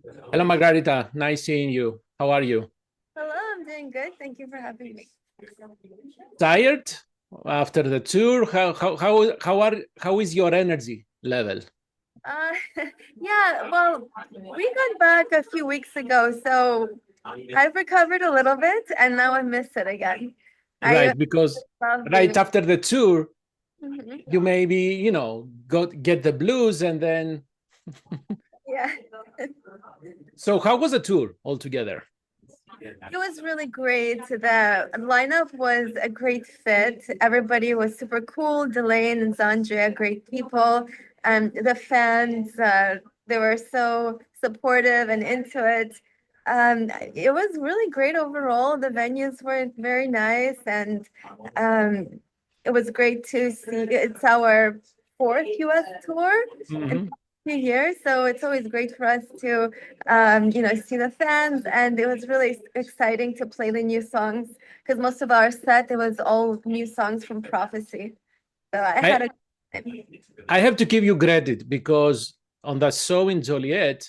Hello, Margarita. Nice seeing you. How are you? Hello, I'm doing good. Thank you for having me. Tired after the tour? How is your energy level? Uh, yeah, well, we got back a few weeks ago, so I've recovered a little bit, and now I miss it again. I Right, because love right being. after the tour, Mhm. you maybe, go get the blues and then. Yeah, So how was the tour altogether? it was really great. The lineup was a great fit. Everybody was super cool. DELAIN and XANDRIA, great people. The fans, they were so supportive and into it. It was really great overall. The venues were very nice, and um, it was great to see. It's our fourth US tour in Mhm. a few years, so it's always great for us to see the fans, and it was really exciting to play the new songs because most of our set it was all new songs from Prophecy. So I had I a time. I have to give you credit because on that show in Joliet,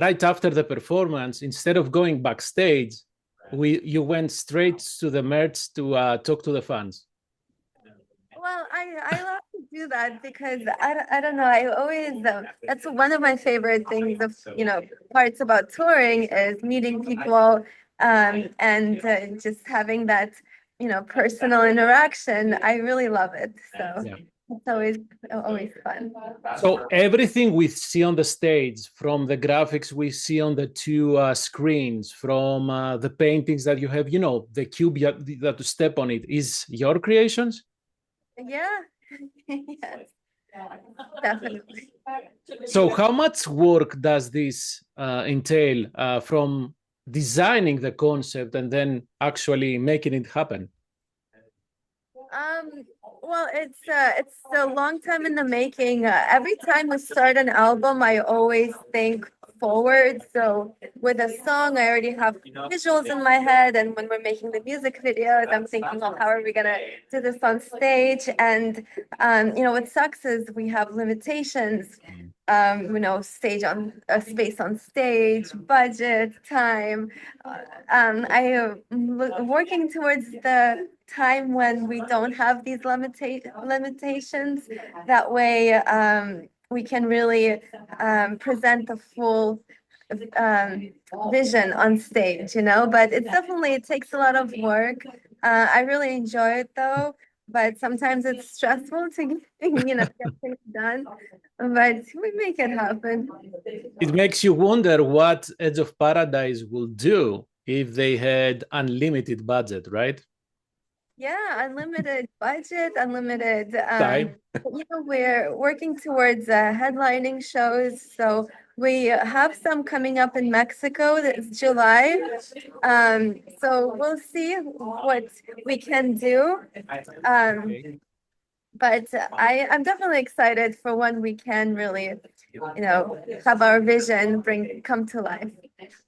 right after the performance, instead of going backstage, we you went straight to the merch to talk to the fans. Well, I love to do that because I don't know. I always that's one of my favorite things of parts about touring is meeting people and just having that personal interaction. I really love it. So Yeah. it's always fun. So everything we see on the stage, from the graphics we see on the two screens, from the paintings that you have, the cube that to step on it, is your creations. Yeah. Yes, definitely. So how much work does this entail from designing the concept and then actually making it happen? Um, well, it's a long time in the making. Every time we start an album, I always think forward. So with a song, I already have visuals in my head, and when we're making the music videos, I'm thinking, oh, how are we gonna do this on stage? And what sucks is we have limitations. Stage on space on stage, budget, time. I am working towards the time when we don't have these limitations. That way, we can really present the full um, vision on stage, But it takes a lot of work. I really enjoy it though, but sometimes it's stressful to, get things done. But we make it happen. It makes you wonder what Edge of Paradise will do if they had unlimited budget, right? Yeah, unlimited budget, unlimited. Time. We're working towards headlining shows. So we have some coming up in Mexico. That's July. So we'll see what we can do. Um, Okay. but I'm definitely excited for when we can really, have our vision bring come to life.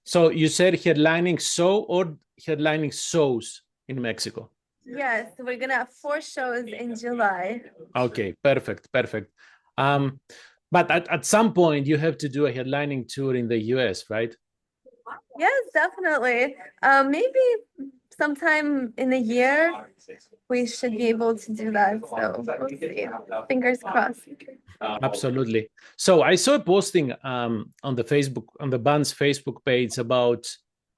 So you said headlining show or headlining shows in Mexico? Yes, we're gonna have four shows in July. Okay, perfect, perfect. Um, but at some point you have to do a headlining tour in the US, right? Yes, definitely. Maybe sometime in a year we should be able to do that. So we'll see. Fingers crossed. Absolutely. So I saw a posting on the Facebook on the band's Facebook page about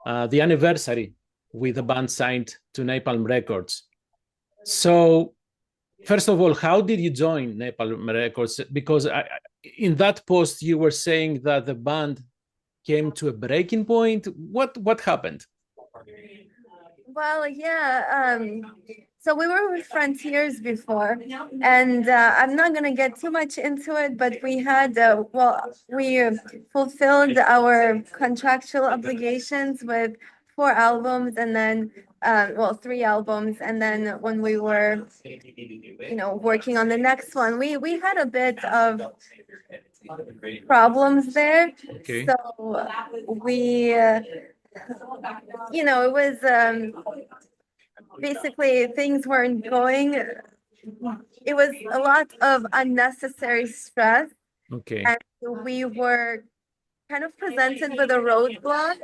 the anniversary with the band signed to Napalm Records. So first of all, how did you join Napalm Records? Because in that post you were saying that the band came to a breaking point. What happened? Well, yeah. So we were with Frontiers before, and I'm not gonna get too much into it, but we fulfilled our contractual obligations with four albums, and then three albums, and then when we were, working on the next one, we had a bit of problems there. Okay. So we, it was basically things weren't going. It was a lot of unnecessary stress, Okay. and we were kind of presented with a roadblock,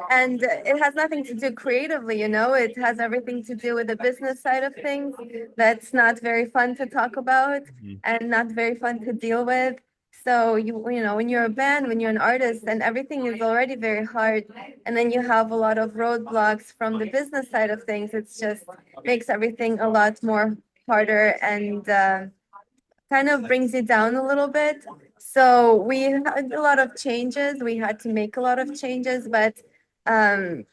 and it has nothing to do creatively, you know, it has everything to do with the business side of things that's not very fun to talk about and not very fun to deal with. So you know, when you're a band, when you're an artist, and everything is already very hard, and then you have a lot of roadblocks from the business side of things, it's just makes everything a lot more harder and kind of brings it down a little bit. So we had a lot of changes. We had to make a lot of changes, but um,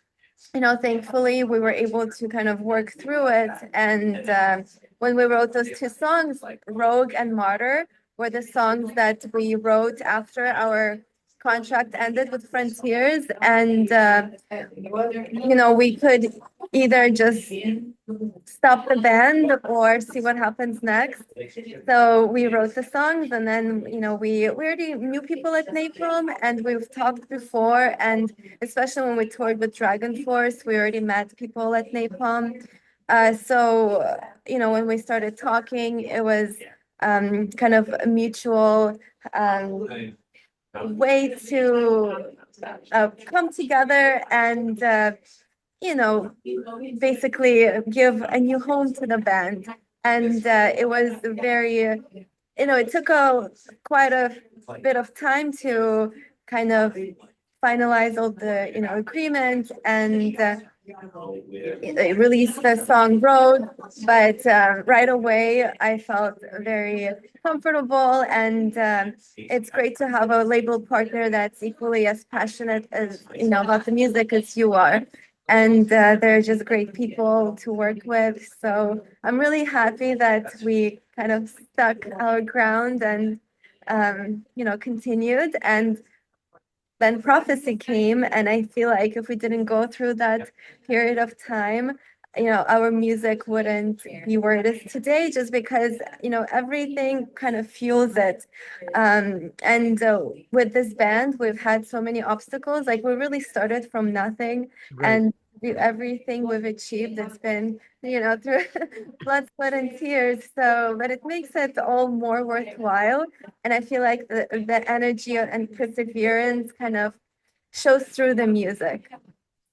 you know, thankfully we were able to kind of work through it. And when we wrote those two songs, Rogue and Martyr, were the songs that we wrote after our contract ended with Frontiers. And you know, we could either just stop the band or see what happens next. So we wrote the songs, and then you know we already knew people at Napalm, and we've talked before, and especially when we toured with Dragon Force, we already met people at Napalm. So you know, when we started talking, it was kind of a mutual way to come together and you know, basically give a new home to the band. And it was very, you know, it took quite a bit of time to kind of finalize all the, you know, agreements and release the song Road. But right away, I felt very comfortable, and it's great to have a label partner that's equally as passionate as, you know, about the music as you are. And they're just great people to work with. So I'm really happy that we kind of stuck our ground and, you know, continued. And then prophecy came, and I feel like if we didn't go through that period of time, you know, our music wouldn't be where it is today, just because, you know, everything kind of fuels it. And with this band, we've had so many obstacles. Like we really started from nothing, Right. and everything we've achieved, it's been, you know, through blood, sweat, and tears. So, but it makes it all more worthwhile. And I feel like the energy and perseverance kind of shows through the music.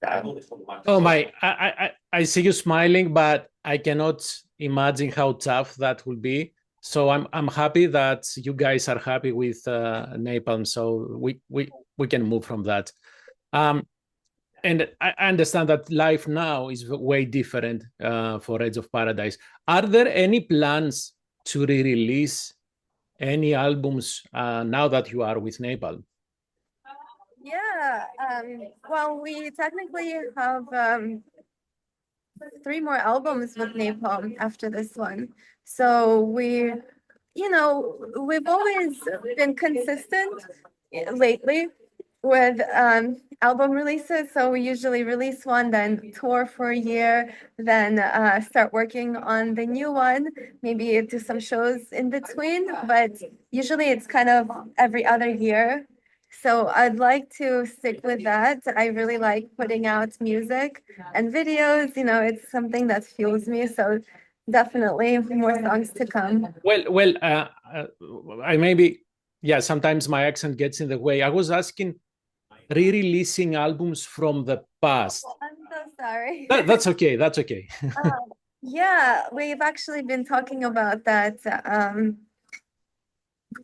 So. Oh my, I see you smiling, but I cannot imagine how tough that will be. So I'm happy that you guys are happy with Napalm. So we can move from that. And I understand that life now is way different for Edge of Paradise. Are there any plans to re-release any albums now that you are with Napalm? Yeah, well, we technically have 3 more albums with Napalm after this one. So we, you know, we've always been consistent lately with album releases. So we usually release one, then tour for a year, then start working on the new one, maybe do some shows in between. But usually it's kind of every other year. So I'd like to stick with that. I really like putting out music and videos. You know, it's something that fuels me. So definitely more songs to come. Well, I maybe, yeah, sometimes my accent gets in the way. I was asking re-releasing albums from the past. I'm so sorry. That's okay. That's okay. Yeah, we've actually been talking about that.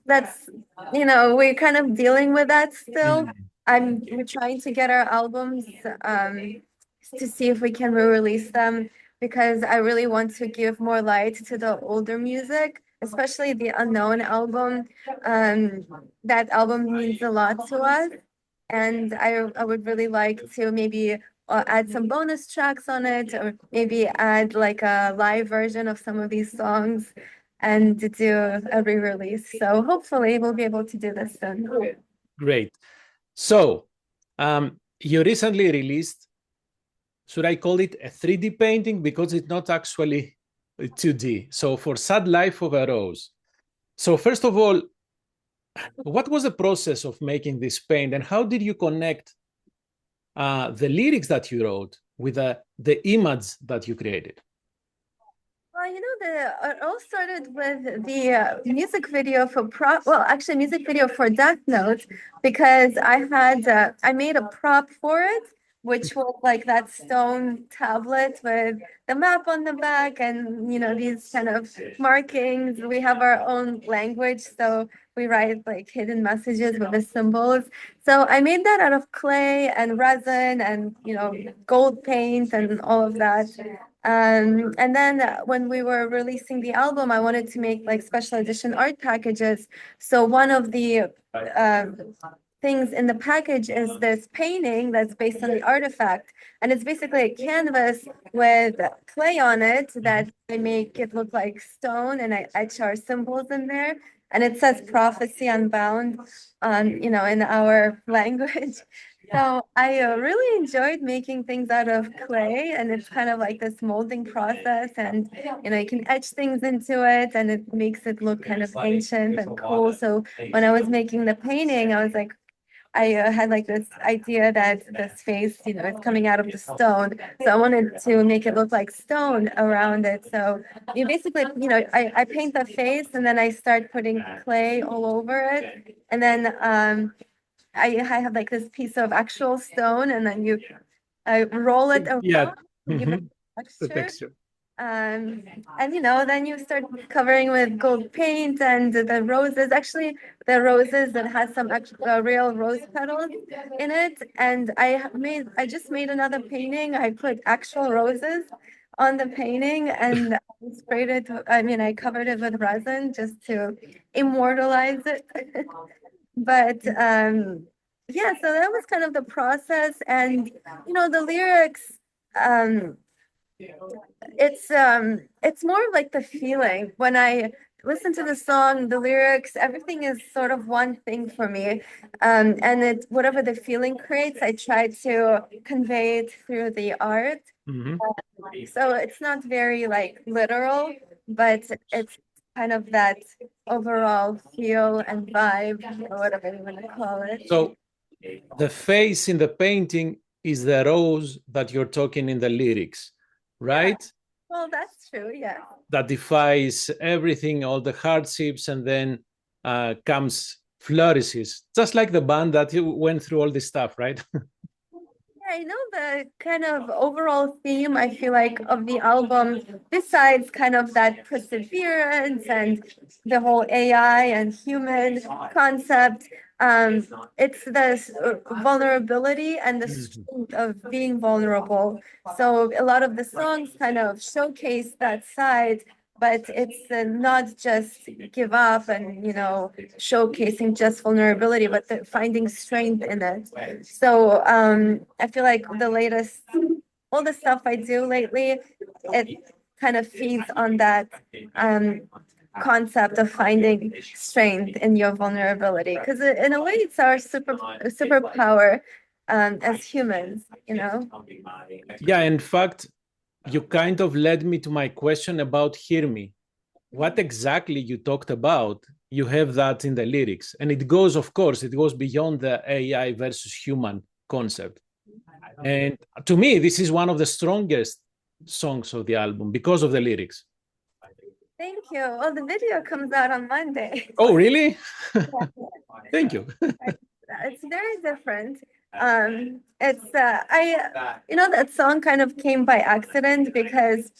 That's, you know, we're kind of dealing with that still. We're trying to get our albums to see if we can re-release them, because I really want to give more light to the older music, especially the Unknown album. That album means a lot to us, and I would really like to maybe add some bonus tracks on it, or maybe add like a live version of some of these songs and to do a re-release. So hopefully we'll be able to do this soon. Great. So you recently released, should I call it a 3D painting? Because it's not actually 2D. So for Sad Life of a Rose. So first of all, what was the process of making this paint, and how did you connect the lyrics that you wrote with the image that you created? Well, you know, it all started with the music video for music video for Death Note, because I made a prop for it, which was like that stone tablet with the map on the back and, these kind of markings. We have our own language, so we write like hidden messages with the symbols. So I made that out of clay and resin and, gold paint and all of that. And then when we were releasing the album, I wanted to make like special edition art packages. So one of the things in the package is this painting that's based on the artifact. And it's basically a canvas with clay on it that I make it look like stone, and I etch our symbols in there. And it says prophecy unbound in our language. So I really enjoyed making things out of clay, and it's kind of like this molding process, and you can etch things into it, and it makes it look kind of ancient and cool. So when I was making the painting, I was like, I had like this idea that this face, is coming out of the stone. So I wanted to make it look like stone around it. So you basically, I paint the face and then I start putting clay all over it. And then I have like this piece of actual stone, and then you roll it around. Yeah. Give it The texture. texture. And then you start covering with gold paint and the roses. Actually, the roses that has some real rose petals in it. And I just made another painting. I put actual roses on the painting and I sprayed it. I covered it with resin just to immortalize it. But yeah, so that was kind of the process. And the lyrics, it's more of like the feeling. When I listen to the song, the lyrics, everything is sort of one thing for me. And whatever the feeling creates, I try to convey it through the art. So it's not very like literal, but it's kind of that overall feel and vibe, or whatever you want to call it. So the face in the painting is the rose that you're talking in the lyrics, right? Yeah. Well, that's true, yeah. That defies everything, all the hardships, and then flourishes, just like the band that you went through all this stuff, right? I know the kind of overall theme, I feel like, of the album, besides kind of that perseverance and the whole AI and human concept, it's this vulnerability and the strength of being vulnerable. So a lot of the songs kind of showcase that side, but it's not just give up and showcasing just vulnerability, but finding strength in it. So I feel like all the stuff I do lately, it kind of feeds on that concept of finding strength in your vulnerability, because in a way it's our superpower as humans. Yeah, in fact, you kind of led me to my question about Hear Me. What exactly you talked about, you have that in the lyrics. And it goes, of course, it goes beyond the AI versus human concept. And to me, this is one of the strongest songs of the album because of the lyrics. Thank you. Well, the video comes out on Monday. Oh, really? Thank you. It's very different. That song kind of came by accident because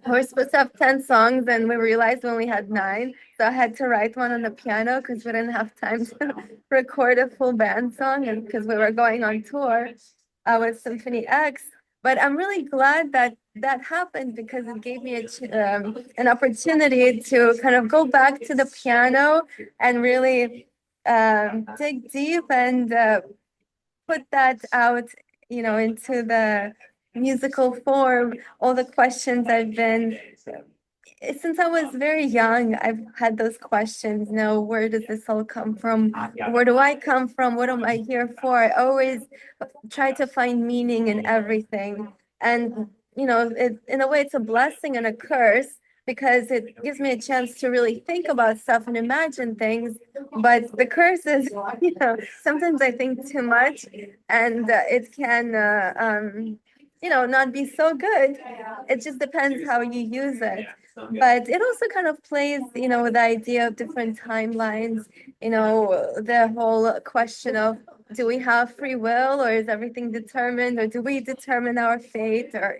we're supposed to have 10 songs and we realized we only had 9. So I had to write one on the piano because we didn't have time to record a full band song, and because we were going on tour with Symphony X. But I'm really glad that happened, because it gave me an opportunity to kind of go back to the piano and really dig deep and put that out, into the musical form. All the questions since I was very young, I've had those questions. Where does this all come from? Where do I come from? What am I here for? I always try to find meaning in everything. And, in a way, it's a blessing and a curse, because it gives me a chance to really think about stuff and imagine things. But the curse is, sometimes I think too much, and it can not be so good. It just depends how you use it. But it also kind of plays, with the idea of different timelines, the whole question of, do we have free will, or is everything determined, or do we determine our fate, or,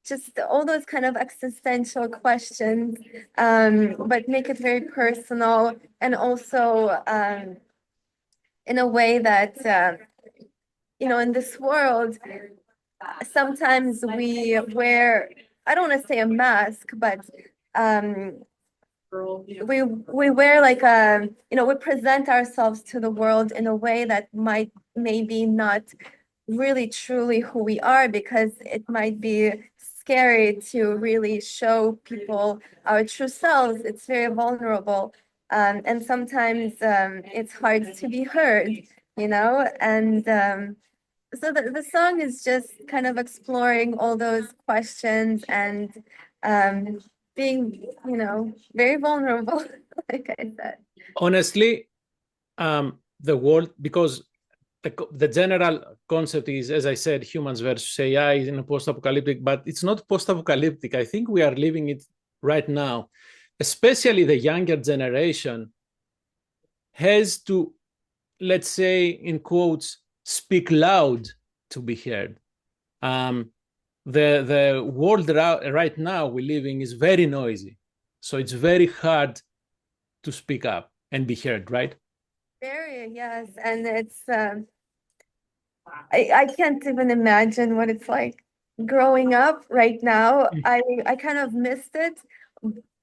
just all those kind of existential questions, but make it very personal, and also in a way that, in this world, sometimes we wear, I don't want to say a mask, but we wear like we present ourselves to the world in a way that might maybe not really truly who we are, because it might be scary to really show people our true selves. It's very vulnerable. And sometimes it's hard to be heard, and so the song is just kind of exploring all those questions and being, very vulnerable, like I said. Honestly, the world, because the general concept is, as I said, humans versus AI in a post-apocalyptic, but it's not post-apocalyptic. I think we are living it right now. Especially the younger generation has to, let's say, in quotes, speak loud to be heard. The world right now we live in is very noisy, so it's very hard to speak up and be heard, right? Very, yes, and it's I can't even imagine what it's like growing up right now. I kind of missed it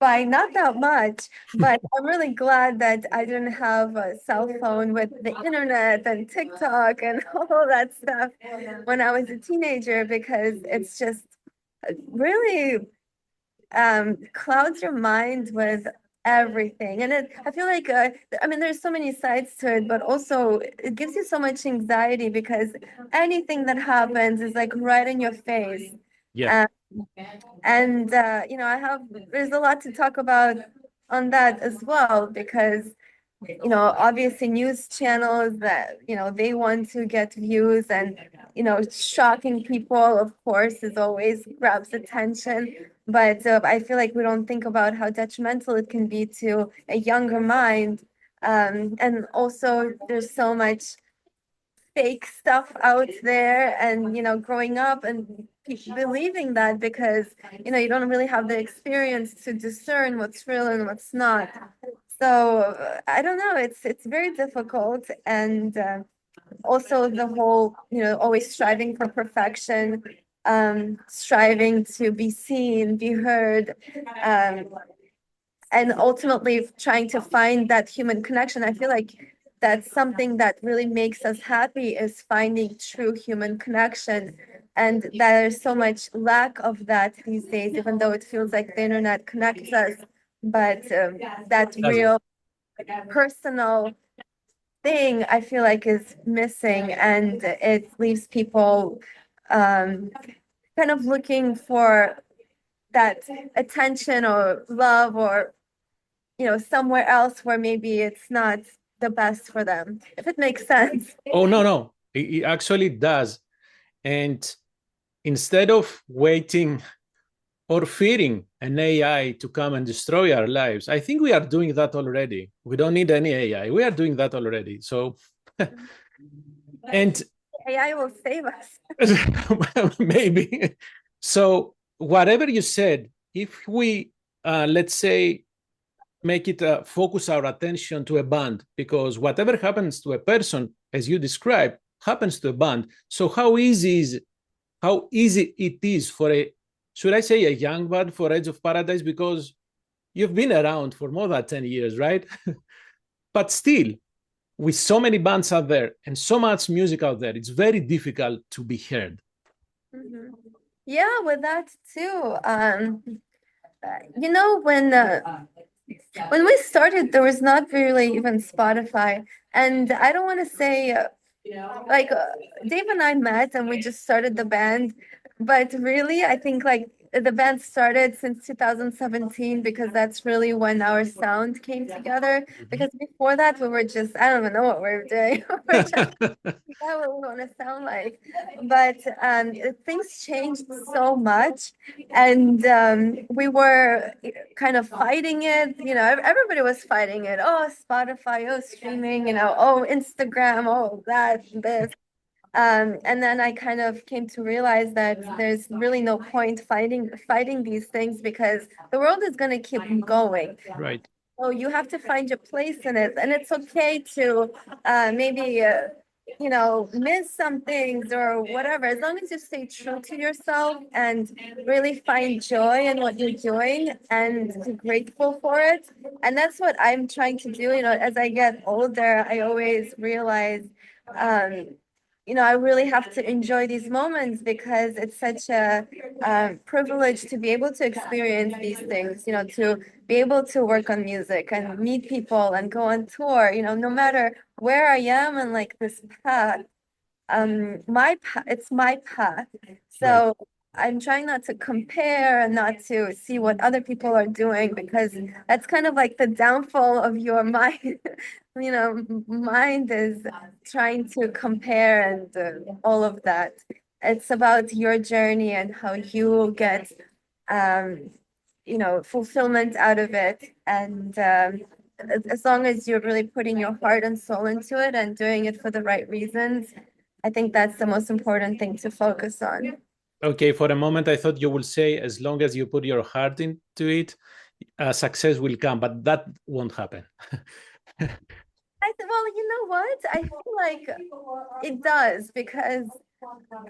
by not that much, but I'm really glad that I didn't have a cell phone with the internet and TikTok and all that stuff when I was a teenager, because it's just really clouds your mind with everything. And I feel like there's so many sides to it, but also it gives you so much anxiety, because anything that happens is like right in your face. Yeah. And there's a lot to talk about on that as well, because obviously news channels that, they want to get views, and, shocking people, of course, is always grabs attention. But I feel like we don't think about how detrimental it can be to a younger mind. And also there's so much fake stuff out there, and, growing up and believing that, because, you don't really have the experience to discern what's real and what's not. So I don't know. It's very difficult, and also the whole, always striving for perfection, striving to be seen, be heard, and ultimately trying to find that human connection. I feel like that's something that really makes us happy, is finding true human connection. And there's so much lack of that these days, even though it feels like the internet connects us. But that real personal thing, I feel like, is missing, and it leaves people kind of looking for that attention or love, or somewhere else where maybe it's not the best for them, if it makes sense. Oh, no, it actually does. And instead of waiting or fearing an AI to come and destroy our lives, I think we are doing that already. We don't need any AI. We are doing that already. So, and AI will save us. maybe. So, whatever you said, if we, let's say, make it focus our attention to a band, because whatever happens to a person, as you described, happens to a band. So how easy it is for should I say a young band for Edge of Paradise, because you've been around for more than 10 years, right? But still, with so many bands out there and so much music out there, it's very difficult to be heard. Mm-hmm. Yeah, with that too. When we started, there was not really even Spotify. And I don't want to say, like, Dave and I met and we just started the band. But really, I think, like, the band started since 2017 because that's really when our sound came together. Because before that, we were just, I don't even know what we were doing. We were just yeah, what we want to sound like. But things changed so much, and we were kind of fighting it. You know, everybody was fighting it. Oh, Spotify, oh, streaming, you know, oh, Instagram, oh, that, this. And then I kind of came to realize that there's really no point fighting these things because the world is going to keep going. Right. So you have to find your place in it, and it's okay to maybe you know, miss some things or whatever, as long as you stay true to yourself and really find joy in what you're doing and be grateful for it. And that's what I'm trying to do. You know, as I get older, I always realize, um, you know, I really have to enjoy these moments because it's such a privilege to be able to experience these things, you know, to be able to work on music and meet people and go on tour, you know, no matter where I am in like this path, it's my path. Right. So I'm trying not to compare and not to see what other people are doing because that's kind of like the downfall of your mind. You know, mind is trying to compare and all of that. It's about your journey and how you get, um, you know, fulfillment out of it. And as long as you're really putting your heart and soul into it and doing it for the right reasons, I think that's the most important thing to focus on. Okay, for a moment, I thought you would say, as long as you put your heart into it, success will come, but that won't happen. Well, you know what? I feel like it does because,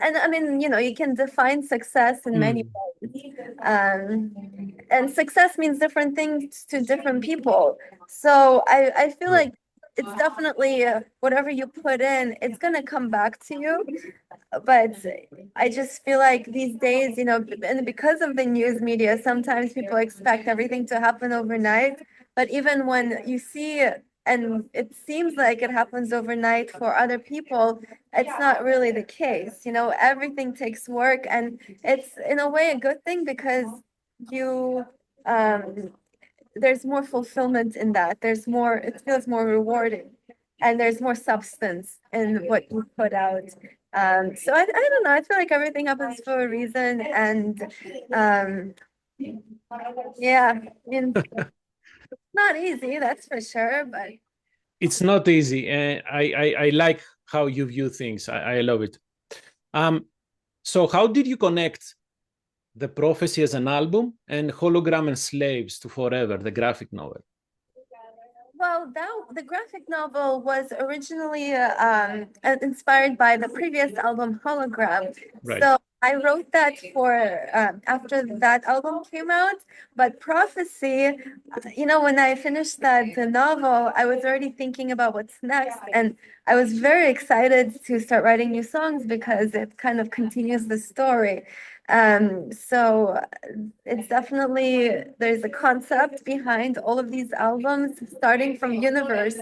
and I mean, you know, you can define success in many ways. And success means different things to different people. So I feel Right. like it's definitely whatever you put in, it's gonna come back to you. But I just feel like these days, you know, and because of the news media, sometimes people expect everything to happen overnight. But even when you see it, and it seems like it happens overnight for other people, it's not really the case. You know, everything takes work, and it's in a way a good thing because you there's more fulfillment in that. There's more, it feels more rewarding, and there's more substance in what you put out. So I don't know. I feel like everything happens for a reason, and um, yeah, I mean, not easy, that's for sure, but It's not easy, and I like how you view things. I love it. So how did you connect The Prophecy as an album and Hologram and Slaves to Forever, the graphic novel? well, the graphic novel was originally inspired by the previous album, Hologram. Right. So I wrote that for after that album came out. But Prophecy, you know, when I finished the novel, I was already thinking about what's next, and I was very excited to start writing new songs because it kind of continues the story. So it's definitely there's a concept behind all of these albums, starting from Universe,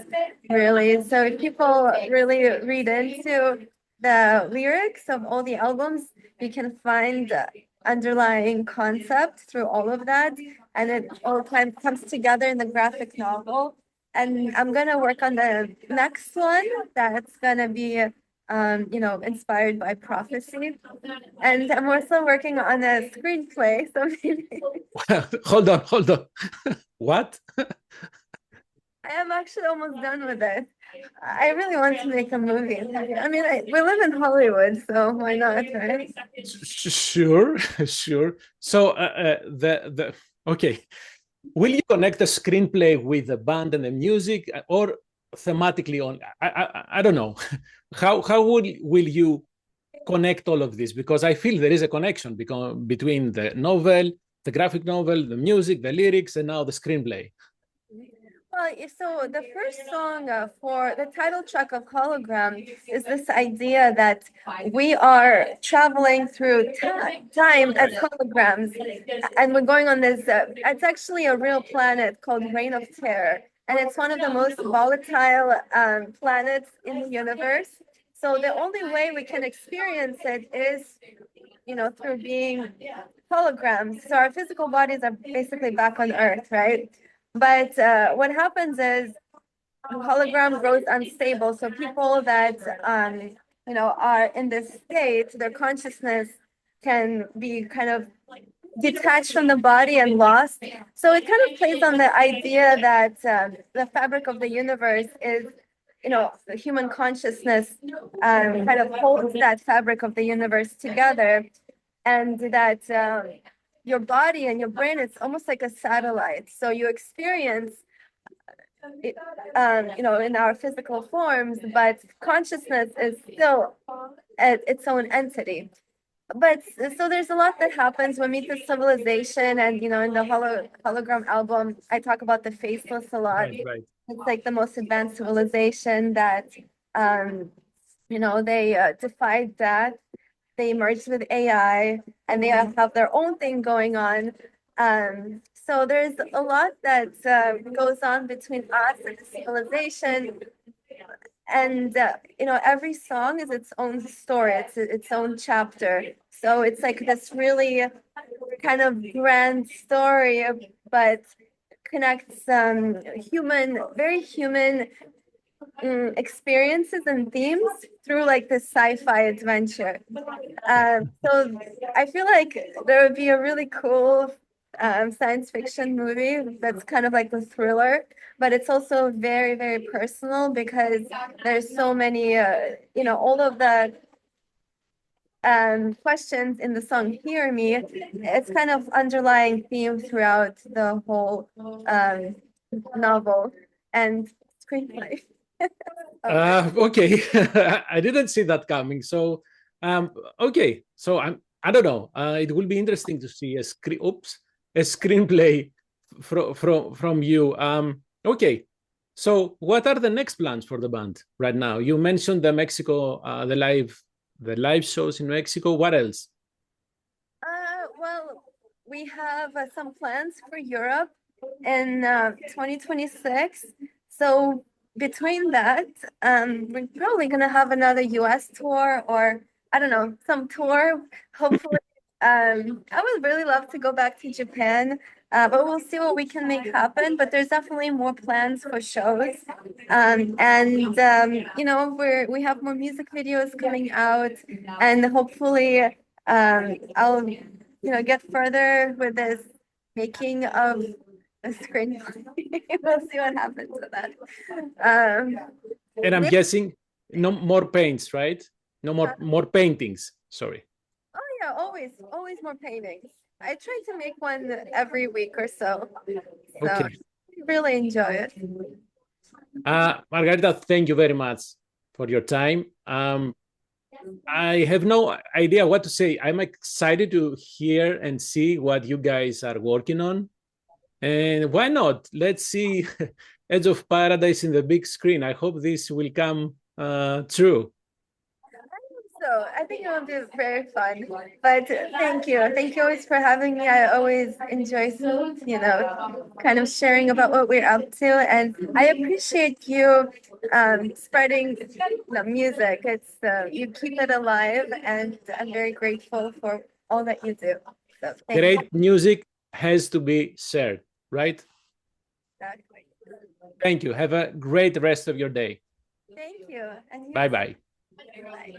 really. So if people really read into the lyrics of all the albums, you can find the underlying concept through all of that, and it all kind of comes together in the graphic novel. And I'm gonna work on the next one that's gonna be you know, inspired by Prophecy. And I'm also working on a screenplay, so maybe Hold on. What? I am actually almost done with it. I really want to make a movie. I mean, we live in Hollywood, so why not, right? Sure, sure. So the okay. Will you connect the screenplay with the band and the music, or thematically on? I don't know. How will you connect all of this? Because I feel there is a connection between the novel, the graphic novel, the music, the lyrics, and now the screenplay. Well, so the first song for the title track of Hologram is this idea that we are traveling through time as holograms, and we're going on this. It's actually a real planet called Reign of Terror, and it's one of the most volatile planets in the universe. So the only way we can experience it is through being holograms. So our physical bodies are basically back on Earth, right? But what happens is the hologram grows unstable. So people that are in this state, their consciousness can be kind of detached from the body and lost. So it kind of plays on the idea that the fabric of the universe is, the human consciousness kind of holds that fabric of the universe together, and that your body and your brain is almost like a satellite. So you experience it, in our physical forms, but consciousness is still its own entity. But so there's a lot that happens when we meet the civilization, and in the hologram album, I talk about the faceless a lot. Right. It's like the most advanced civilization that, they defied that. They merged with AI, and they have their own thing going on. So there's a lot that goes on between us and the civilization, and every song is its own story. It's its own chapter. So it's like this really kind of grand story, but connects very human experiences and themes through like this sci-fi adventure. So I feel like there would be a really cool science fiction movie that's kind of like a thriller, but it's also very, very personal because there's so many, all of the questions in the song Hear Me. It's kind of underlying theme throughout the whole novel and screenplay. Okay. I didn't see that coming. So, okay. So I don't know. It will be interesting to see a screenplay from you. Okay. So what are the next plans for the band right now? You mentioned the Mexico, the live shows in Mexico. What else? Well, we have some plans for Europe in 2026. So between that, we're probably gonna have another US tour, or I don't know, some tour, hopefully. I would really love to go back to Japan, but we'll see what we can make happen. But there's definitely more plans for shows. And we have more music videos coming out, and hopefully I'll get further with this making of a screenplay. We'll see what happens with that. And I'm guessing no more paints, right? No more paintings. Sorry. Oh yeah, always more paintings. I try to make one every week or so. Okay. I really enjoy it. Margarita, thank you very much for your time. I have no idea what to say. I'm excited to hear and see what you guys are working on. And why not? Let's see Edge of Paradise in the big screen. I hope this will come true. So I think it will be very fun. But thank you. Thank you always for having me. I always enjoy, kind of sharing about what we're up to. And I appreciate you spreading the music. It's you keep it alive, and I'm very grateful for all that you do. So Great music has to be shared, right? Exactly. Thank you. Have a great rest of your day. Thank you. And Bye-bye. Bye.